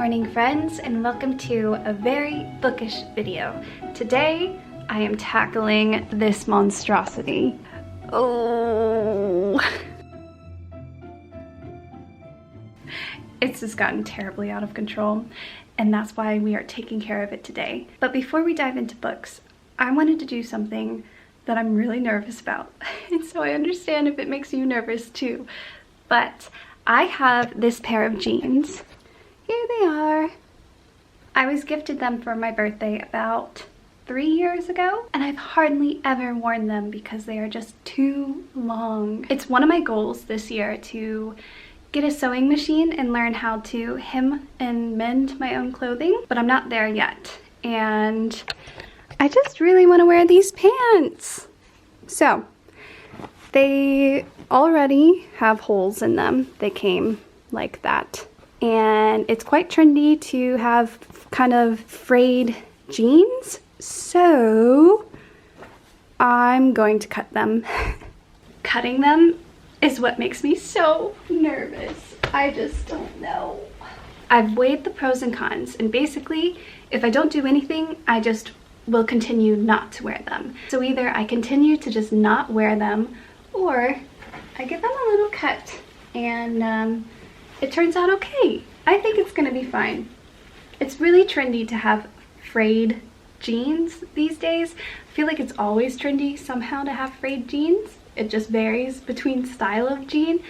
morning, friends, and welcome to a very bookish video. Today I am tackling this monstrosity. Oh, it's just gotten terribly out of control, and that's why we are taking care of it today. But before we dive into books, I wanted to do something that I'm really nervous about. And so I understand if it makes you nervous too. But I have this pair of jeans. Here they are. I was gifted them for my birthday about 3 years ago, and I've hardly ever worn them because they are just too long. It's one of my goals this year to get a sewing machine and learn how to hem and mend my own clothing, but I'm not there yet. And I just really want to wear these pants. So they already have holes in them. They came like that. And it's quite trendy to have kind of frayed jeans. So I'm going to cut them. Cutting them is what makes me so nervous. I just don't know. I've weighed the pros and cons, and basically if I don't do anything, I just will continue not to wear them. So either I continue to just not wear them, or I give them a little cut, and it turns out okay. I think it's gonna be fine. It's really trendy to have frayed jeans these days. I feel like it's always trendy somehow to have frayed jeans. It just varies between style of jean,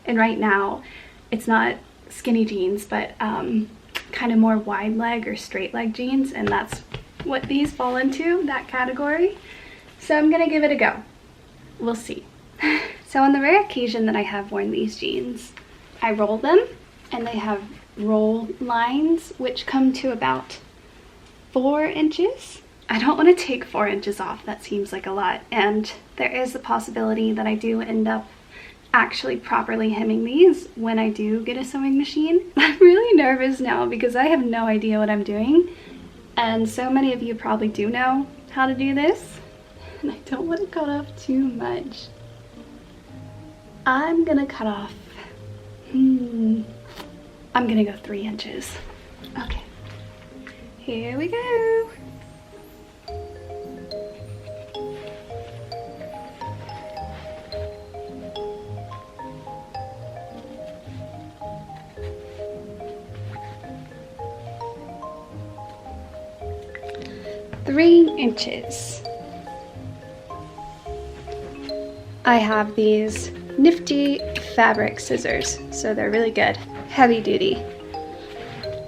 and right now it's not skinny jeans, but kind of more wide leg or straight leg jeans, and that's what these fall into, that category. So I'm gonna give it a go. We'll see. So on the rare occasion that I have worn these jeans, I roll them, and they have roll lines which come to about 4 inches. I don't want to take 4 inches off, that seems like a lot, and there is the possibility that I do end up actually properly hemming these when I do get a sewing machine. I'm really nervous now because I have no idea what I'm doing, and so many of you probably do know how to do this, and I don't want to cut off too much. I'm gonna cut off, I'm gonna go 3 inches. Okay, here we go. Three inches. I have these nifty fabric scissors, so they're really good, heavy duty.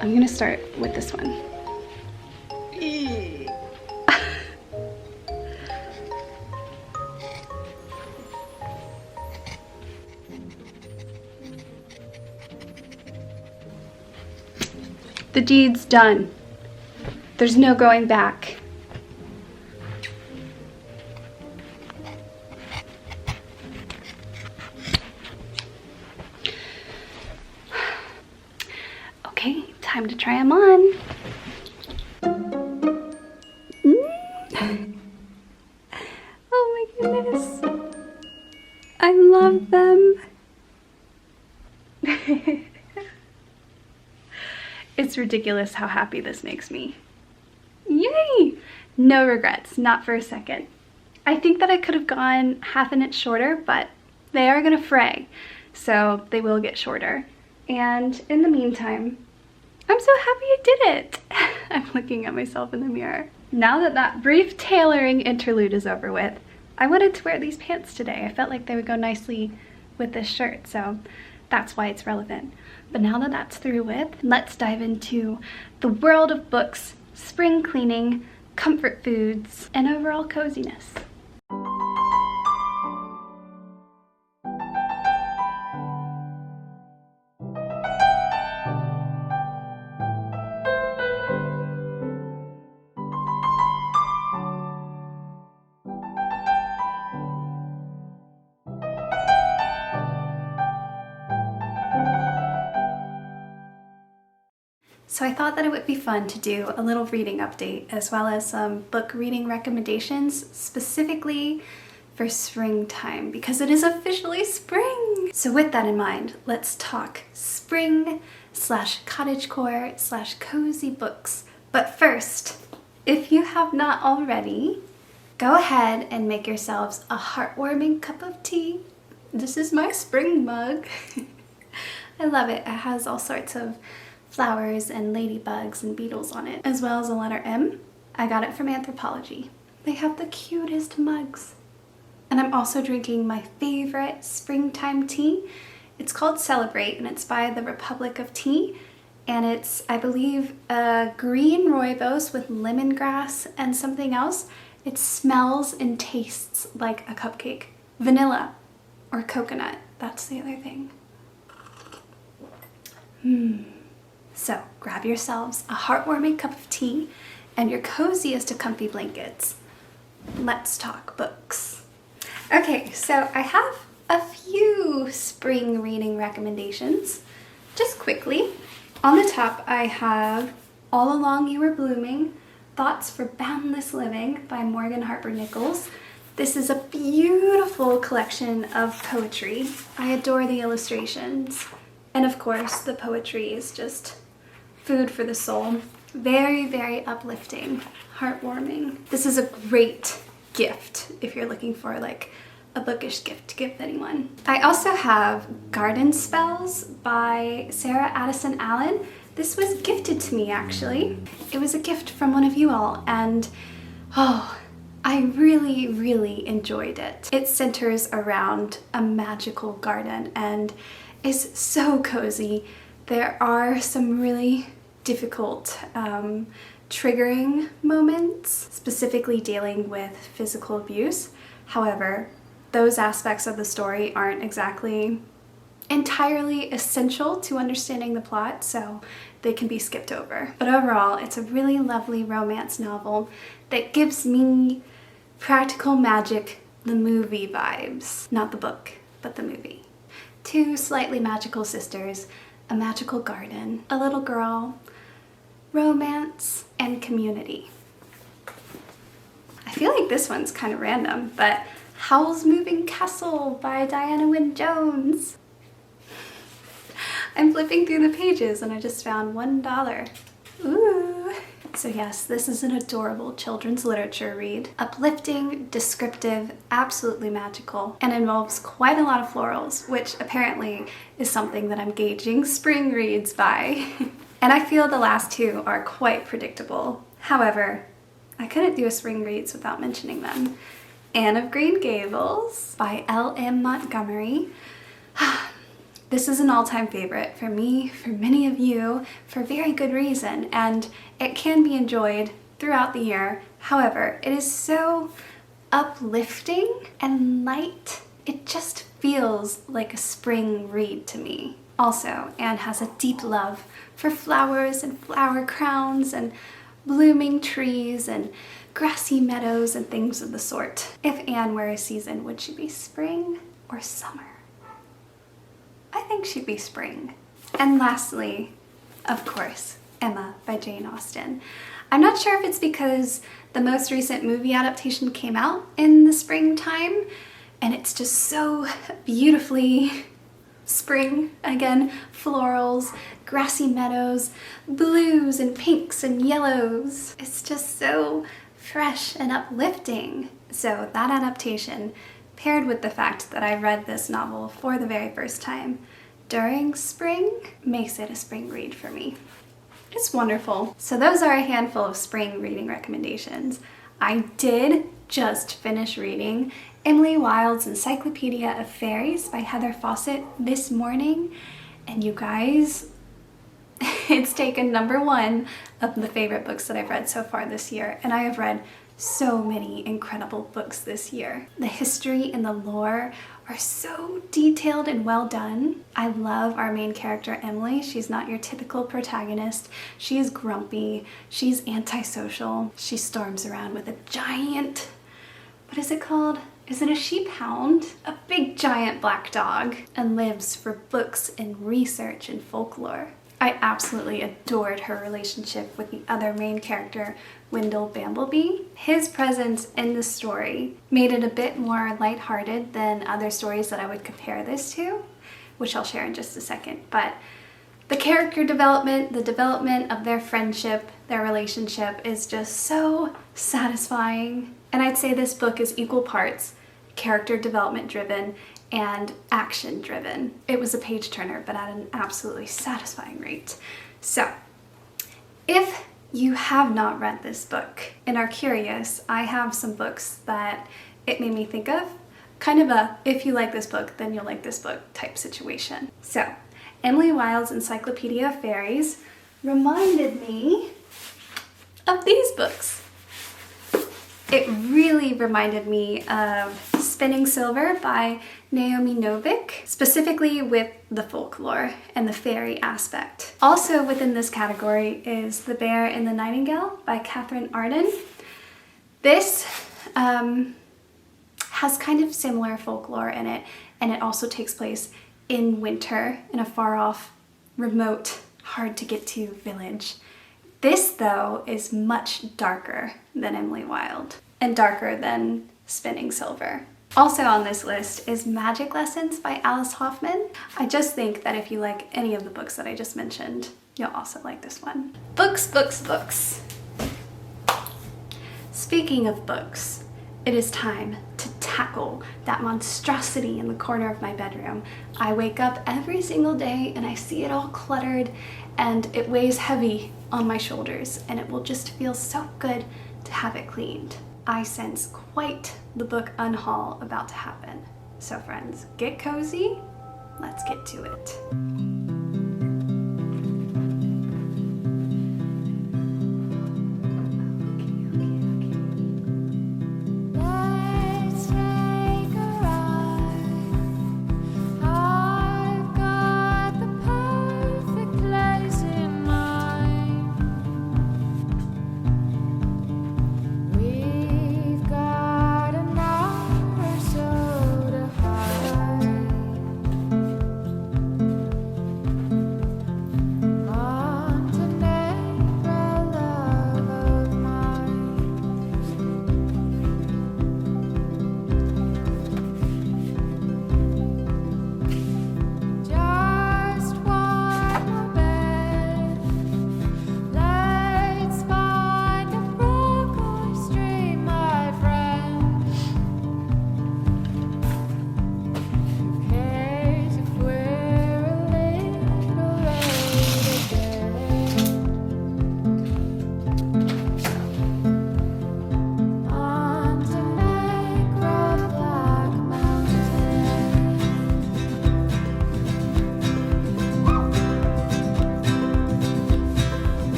I'm gonna start with this one. The deed's done. There's no going back. Okay, time to try them on. Oh my goodness. I love them. It's ridiculous how happy this makes me. Yay! No regrets, not for a second. I think that I could have gone half an inch shorter, but they are gonna fray, so they will get shorter. And in the meantime, I'm so happy I did it. I'm looking at myself in the mirror. Now that that brief tailoring interlude is over with, I wanted to wear these pants today. I felt like they would go nicely with this shirt, so that's why it's relevant. But now that that's through with, let's dive into the world of books, spring cleaning, comfort foods, and overall coziness. So I thought that it would be fun to do a little reading update as well as some book reading recommendations specifically for springtime because it is officially spring. So with that in mind, let's talk spring / cottagecore / cozy books. But first, if you have not already, go ahead and make yourselves a heartwarming cup of tea. This is my spring mug. I love it. It has all sorts of flowers and ladybugs and beetles on it, as well as a letter M. I got it from Anthropologie. They have the cutest mugs. And I'm also drinking my favorite springtime tea. It's called Celebrate, and it's by the Republic of Tea. And it's, I believe, a green rooibos with lemongrass and something else. It smells and tastes like a cupcake. Vanilla or coconut, that's the other thing. So grab yourselves a heartwarming cup of tea and your coziest of comfy blankets. Let's talk books. Okay, so I have a few spring reading recommendations. Just quickly, on the top I have All Along You Were Blooming, Thoughts for Boundless Living by Morgan Harper Nichols. This is a beautiful collection of poetry. I adore the illustrations. And of course, the poetry is just food for the soul. Very, very uplifting, heartwarming. This is a great gift if you're looking for like a bookish gift to give anyone. I also have Garden Spells by Sarah Addison Allen. This was gifted to me actually. It was a gift from one of you all, and oh, I really, really enjoyed it. It centers around a magical garden and is so cozy. There are some really difficult triggering moments, specifically dealing with physical abuse. However, those aspects of the story aren't exactly entirely essential to understanding the plot, so they can be skipped over. But overall, it's a really lovely romance novel that gives me Practical Magic, the movie vibes. Not the book, but the movie. Two slightly magical sisters, a magical garden, a little girl, romance, and community. I feel like this one's kind of random, but Howl's Moving Castle by Diana Wynne Jones. I'm flipping through the pages and I just found $1. Ooh. So yes, this is an adorable children's literature read. Uplifting, descriptive, absolutely magical, and involves quite a lot of florals, which apparently is something that I'm gauging spring reads by. And I feel the last two are quite predictable. However, I couldn't do a spring reads without mentioning them. Anne of Green Gables by L.M. Montgomery. This is an all-time favorite for me, for many of you, for very good reason, and it can be enjoyed throughout the year. However, it is so uplifting and light. It just feels like a spring read to me. Also, Anne has a deep love for flowers and flower crowns and blooming trees and grassy meadows and things of the sort. If Anne were a season, would she be spring or summer? I think she'd be spring. And lastly, of course, Emma by Jane Austen. I'm not sure if it's because the most recent movie adaptation came out in the springtime and it's just so beautifully spring. Again, florals, grassy meadows, blues and pinks and yellows. It's just so fresh and uplifting. So that adaptation, paired with the fact that I read this novel for the very first time during spring, makes it a spring read for me. It's wonderful. So those are a handful of spring reading recommendations. I did just finish reading Emily Wilde's Encyclopedia of Fairies by Heather Fawcett this morning, and you guys, it's taken #1 of the favorite books that I've read so far this year, and I have read so many incredible books this year. The history and the lore are so detailed and well done. I love our main character, Emily. She's not your typical protagonist. She is grumpy. She's antisocial. She storms around with a giant, what is it called? Is it a sheep hound? A big giant black dog, and lives for books and research and folklore. I absolutely adored her relationship with the other main character, Wendell Bamblebee. His presence in the story made it a bit more lighthearted than other stories that I would compare this to, which I'll share in just a second. But the character development, the development of their friendship, their relationship is just so satisfying. And I'd say this book is equal parts character development driven and action driven. It was a page turner, but at an absolutely satisfying rate. So, if you have not read this book and are curious, I have some books that it made me think of. Kind of a, if you like this book, then you'll like this book type situation. So, Emily Wilde's Encyclopedia of Fairies reminded me of these books. It really reminded me of Spinning Silver by Naomi Novik, specifically with the folklore and the fairy aspect. Also within this category is The Bear and the Nightingale by Catherine Arden. This has kind of similar folklore in it, and it also takes place in winter in a far off, remote, hard to get to village. This though is much darker than Emily Wilde and darker than Spinning Silver. Also on this list is Magic Lessons by Alice Hoffman. I just think that if you like any of the books that I just mentioned, you'll also like this one. Books, books, books. Speaking of books, it is time to tackle that monstrosity in the corner of my bedroom. I wake up every single day and I see it all cluttered and it weighs heavy on my shoulders, and it will just feel so good to have it cleaned. I sense quite the book Unhaul about to happen. So friends, get cozy, let's get to it.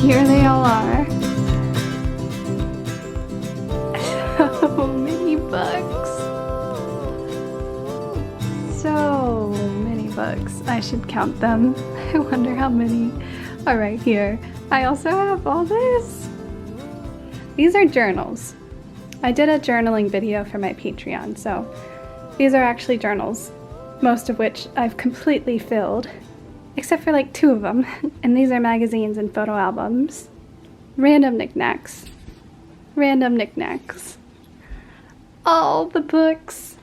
Here they all are. So many books. So many books. I should count them. I wonder how many are right here. I also have all this. These are journals. I did a journaling video for my Patreon, so these are actually journals, most of which I've completely filled, except for like 2 of them. And these are magazines and photo albums. Random knickknacks. Random knickknacks. All the books.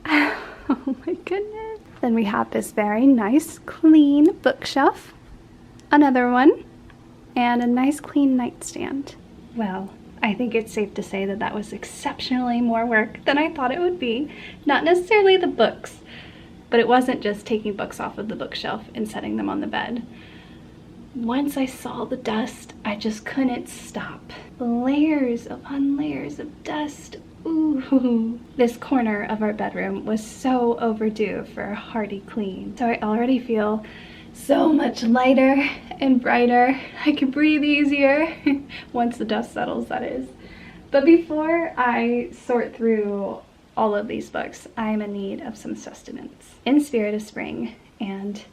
Oh my goodness. Then we have this very nice clean bookshelf. Another one. And a nice clean nightstand. Well, I think it's safe to say that that was exceptionally more work than I thought it would be. Not necessarily the books, but it wasn't just taking books off of the bookshelf and setting them on the bed. Once I saw the dust, I just couldn't stop. Layers upon layers of dust. Ooh. This corner of our bedroom was so overdue for a hearty clean. So I already feel so much lighter and brighter. I can breathe easier once the dust settles, that is. But before I sort through all of these books, I'm in need of some sustenance. In spirit of spring and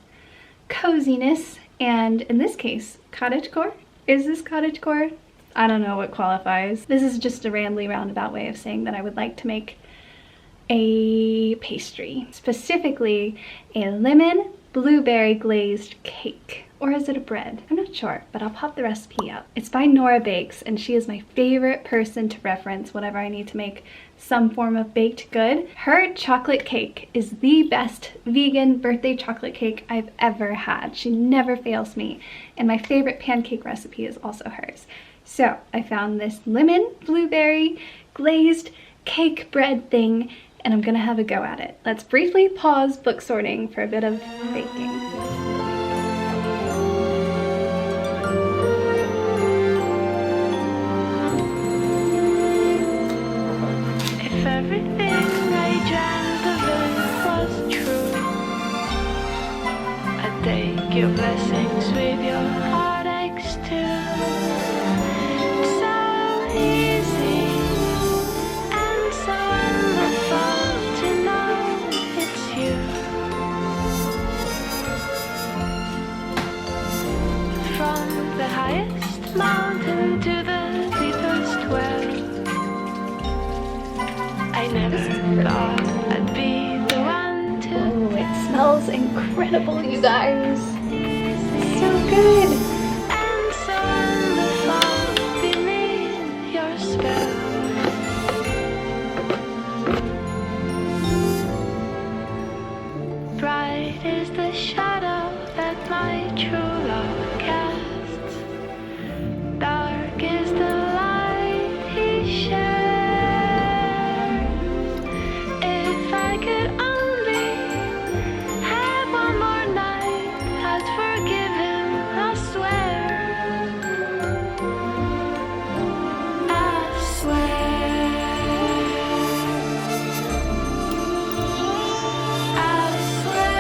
coziness, and in this case, cottagecore. Is this cottagecore? I don't know what qualifies. This is just a rambly roundabout way of saying that I would like to make a pastry, specifically a lemon blueberry glazed cake. Or is it a bread? I'm not sure, but I'll pop the recipe up. It's by Nora Bakes, and she is my favorite person to reference whenever I need to make some form of baked good. Her chocolate cake is the best vegan birthday chocolate cake I've ever had. She never fails me, and my favorite pancake recipe is also hers. So I found this lemon blueberry glazed cake bread thing, and I'm gonna have a go at it. Let's briefly pause book sorting for a bit of baking. If everything I dreamt of it was true, I'd take your blessings with your heartaches too. It's so easy and so wonderful to know it's you. From the highest mountain to the deepest well, I never thought I'd be the one to. Oh, it smells incredible, you guys. So good. And so wonderful beneath your spell. Bright is the shadow that my true love casts. Dark is the light he shares. If I could only have one more night, I'd forgive him, I swear. I swear. I swear.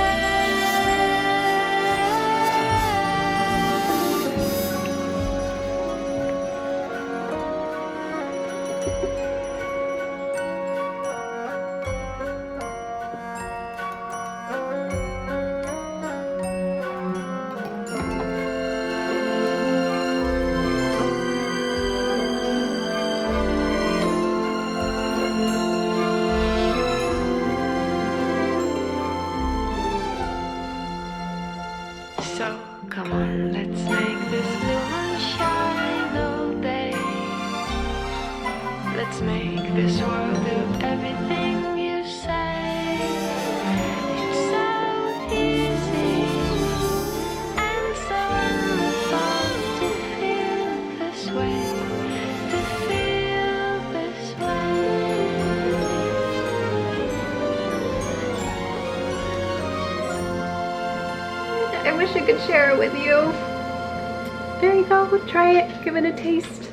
So come on, let's make this blue one shine all day. Let's make this world do everything you say. It's so easy and so wonderful to feel this way, to feel this way. I wish I could share it with you. There you go, try it, give it a taste.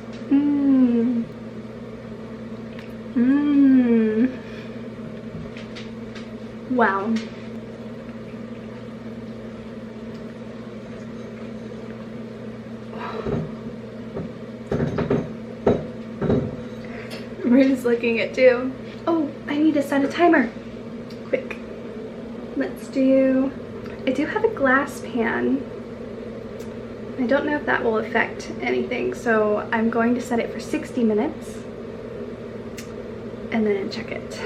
Wow. Rudy's looking at too. Oh, I need to set a timer. Quick. Let's do, I do have a glass pan. I don't know if that will affect anything, so I'm going to set it for 60 minutes and then check it.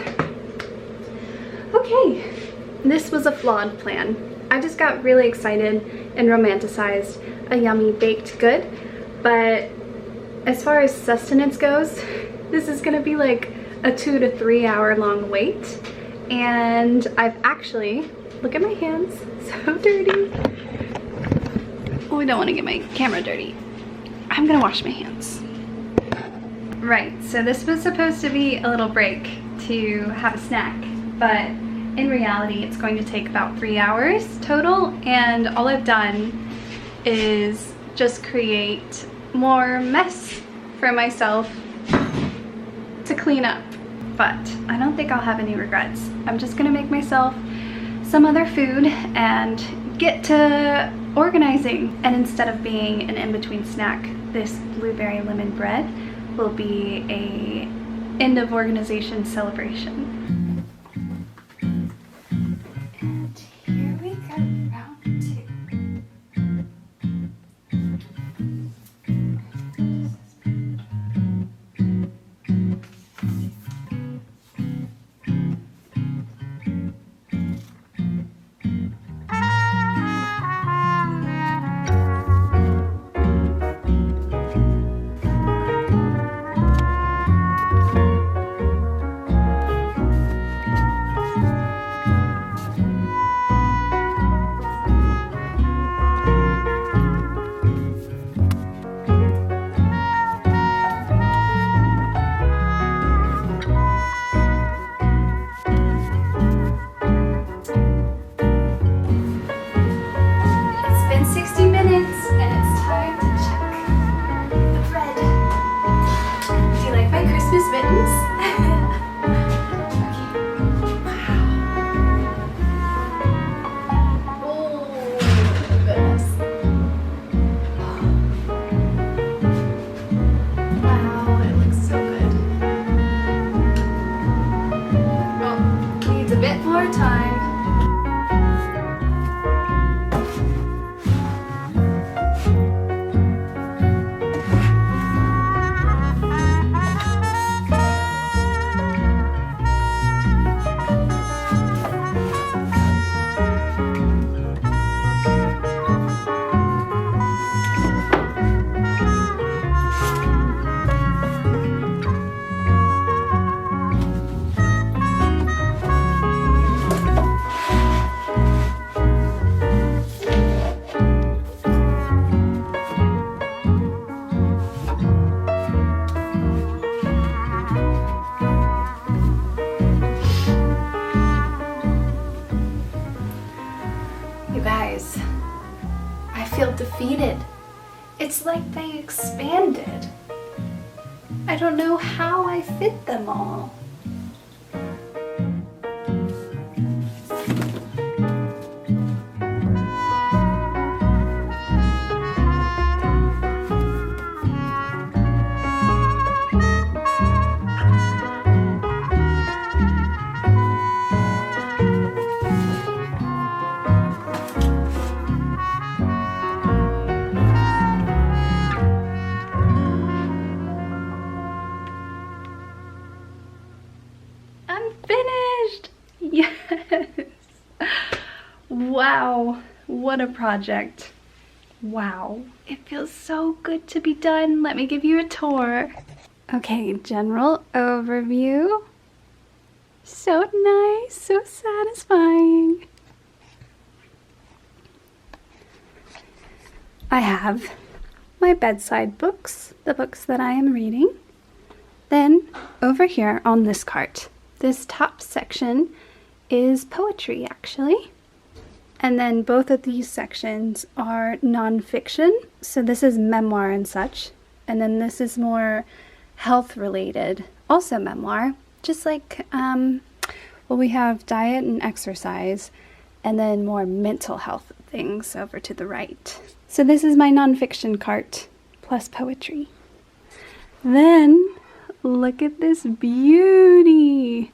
Okay, this was a flawed plan. I just got really excited and romanticized a yummy baked good, but as far as sustenance goes, this is gonna be like a 2 to 3 hour long wait. And I've actually, look at my hands, so dirty. Oh, I don't want to get my camera dirty. I'm gonna wash my hands. Right, so this was supposed to be a little break to have a snack, but in reality it's going to take about 3 hours total, and all I've done is just create more mess for myself to clean up. But I don't think I'll have any regrets. I'm just gonna make myself some other food and get to organizing. And instead of being an in-between snack, this blueberry lemon bread will be a end of organization celebration. And here we go, round 2. Defeated. It's like they expanded. I don't know how I fit them all. Wow, what a project. Wow, it feels so good to be done. Let me give you a tour. Okay, general overview. So nice, so satisfying. I have my bedside books, the books that I am reading. Then over here on this cart, this top section is poetry actually. And then both of these sections are nonfiction. So this is memoir and such. And then this is more health related, also memoir. Just like, well, we have diet and exercise, and then more mental health things over to the right. So this is my nonfiction cart plus poetry. Then look at this beauty.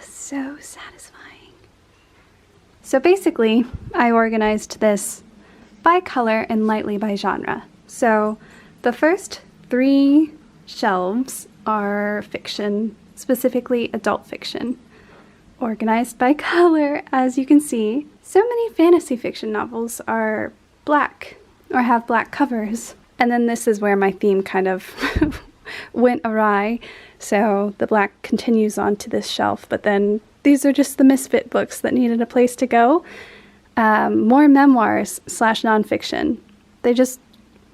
So satisfying. So basically, I organized this by color and lightly by genre. So the first 3 shelves are fiction, specifically adult fiction, organized by color, as you can see. So many fantasy fiction novels are black or have black covers. And then this is where my theme kind of went awry. So the black continues onto this shelf, but then these are just the misfit books that needed a place to go. More memoirs / nonfiction. They just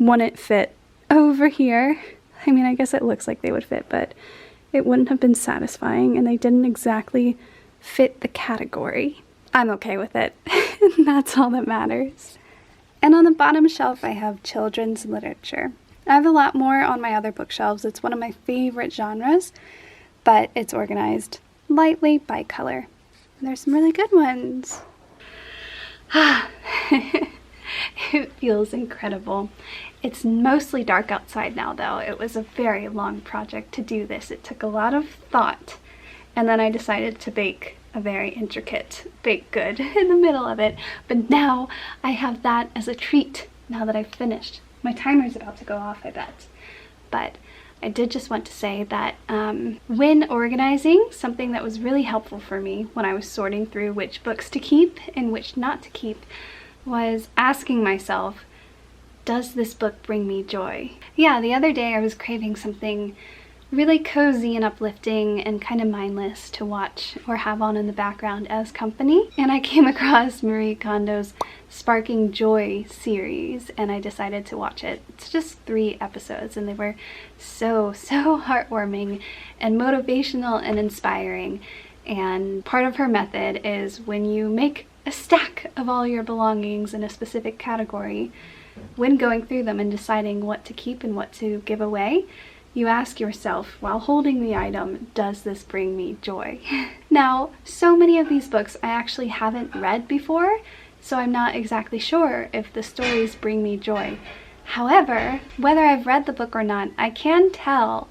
wouldn't fit over here. I mean, I guess it looks like they would fit, but it wouldn't have been satisfying, and they didn't exactly fit the category. I'm okay with it. That's all that matters. And on the bottom shelf, I have children's literature. I have a lot more on my other bookshelves. It's one of my favorite genres, but it's organized lightly by color. And there's some really good ones. It feels incredible. It's mostly dark outside now, though. It was a very long project to do this. It took a lot of thought, and then I decided to bake a very intricate baked good in the middle of it. But now I have that as a treat now that I've finished. My timer's about to go off, I bet. But I did just want to say that when organizing, something that was really helpful for me when I was sorting through which books to keep and which not to keep was asking myself, does this book bring me joy? Yeah, the other day I was craving something really cozy and uplifting and kind of mindless to watch or have on in the background as company, and I came across Marie Kondo's Sparking Joy series, and I decided to watch it. It's just 3 episodes, and they were so heartwarming and motivational and inspiring. And part of her method is when you make a stack of all your belongings in a specific category, when going through them and deciding what to keep and what to give away, you ask yourself, while holding the item, does this bring me joy? Now, so many of these books I actually haven't read before, so I'm not exactly sure if the stories bring me joy. However, whether I've read the book or not, I can tell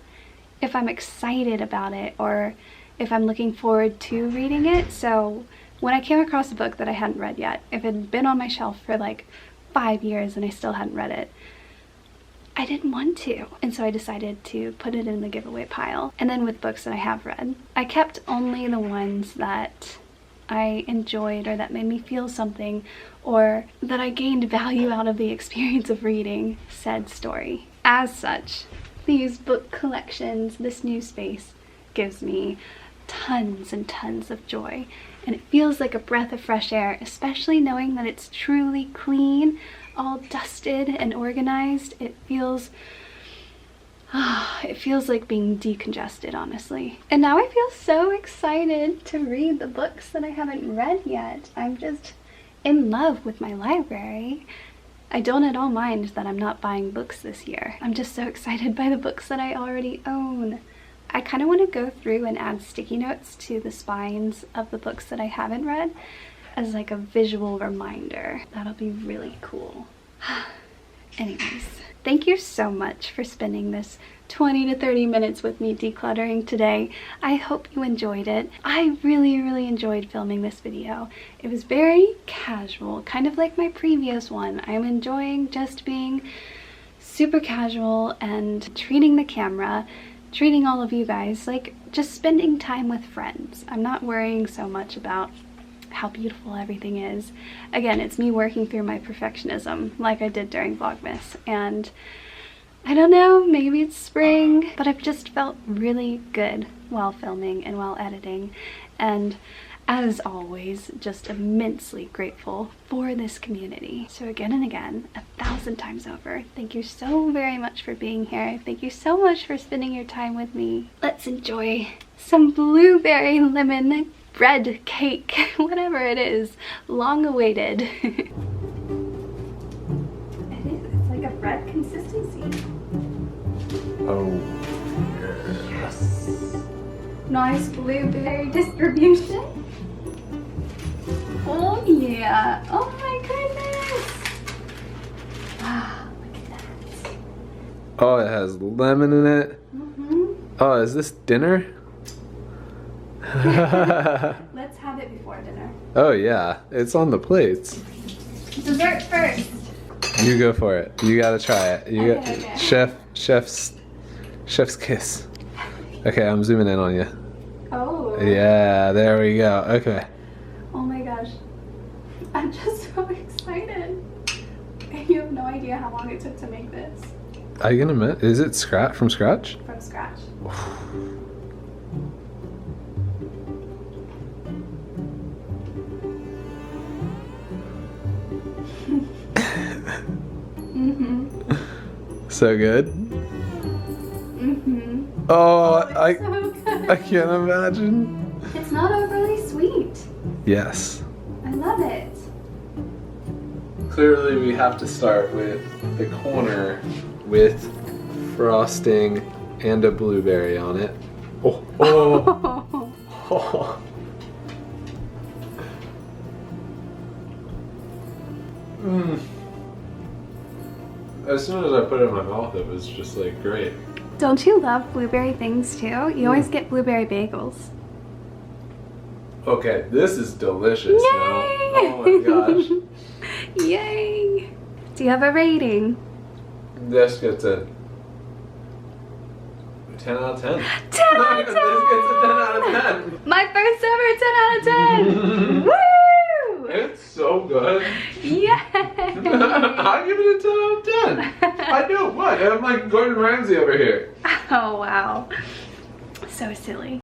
if I'm excited about it or if I'm looking forward to reading it. So when I came across a book that I hadn't read yet, if it had been on my shelf for like 5 years and I still hadn't read it, I didn't want to, and so I decided to put it in the giveaway pile. And then with books that I have read, I kept only the ones that I enjoyed or that made me feel something or that I gained value out of the experience of reading said story. As such, these book collections, this new space, gives me tons and tons of joy, and it feels like a breath of fresh air, especially knowing that it's truly clean, all dusted and organized. It feels like being decongested, honestly. And now I feel so excited to read the books that I haven't read yet. I'm just in love with my library. I don't at all mind that I'm not buying books this year. I'm just so excited by the books that I already own. I kind of want to go through and add sticky notes to the spines of the books that I haven't read as like a visual reminder. That'll be really cool. Anyways, thank you so much for spending this 20 to 30 minutes with me decluttering today. I hope you enjoyed it. I really enjoyed filming this video. It was very casual, kind of like my previous one. I'm enjoying just being super casual and treating the camera, treating all of you guys like just spending time with friends. I'm not worrying so much about how beautiful everything is. Again, it's me working through my perfectionism like I did during Vlogmas, and I don't know, maybe it's spring, but I've just felt really good while filming and while editing, and as always, just immensely grateful for this community. So again and again, 1,000 times over, thank you so very much for being here. Thank you so much for spending your time with me. Let's enjoy some blueberry lemon bread cake, whatever it is, long awaited. It is, it's like a bread consistency. Oh, Yes. Nice blueberry distribution. Oh yeah, oh my goodness. Wow, look at that. oh, it has lemon in it. Oh, is this dinner? Let's have it before dinner. Oh yeah, it's on the plates. Dessert first. You go for it. You gotta try it. You Okay, got okay. chef's kiss. Okay, I'm zooming in on you. Oh. Yeah, there we go. Okay. Oh my gosh. I'm just so excited. You have no idea how long it took to make this Are you gonna admit? Is it from scratch? from scratch. So good. Oh, It's so good. I can't imagine. It's not overly sweet. Yes. I love it. Clearly we have to start with the corner with frosting and a blueberry on it. Oh, oh, oh. Mm. As soon as I put it in my mouth, it was just like great. Don't you love blueberry things too? You always get blueberry bagels. Okay, this is delicious Yay! now. Oh my gosh. Yay! Do you have a rating? This gets a 10 out of 10. 10 out of 10! This gets a 10 out of 10. My first ever 10 out of 10! Woo! It's so good. Yay! I give it a 10 out of 10. I do. What? I'm like Gordon Ramsay over here. Oh wow. So silly.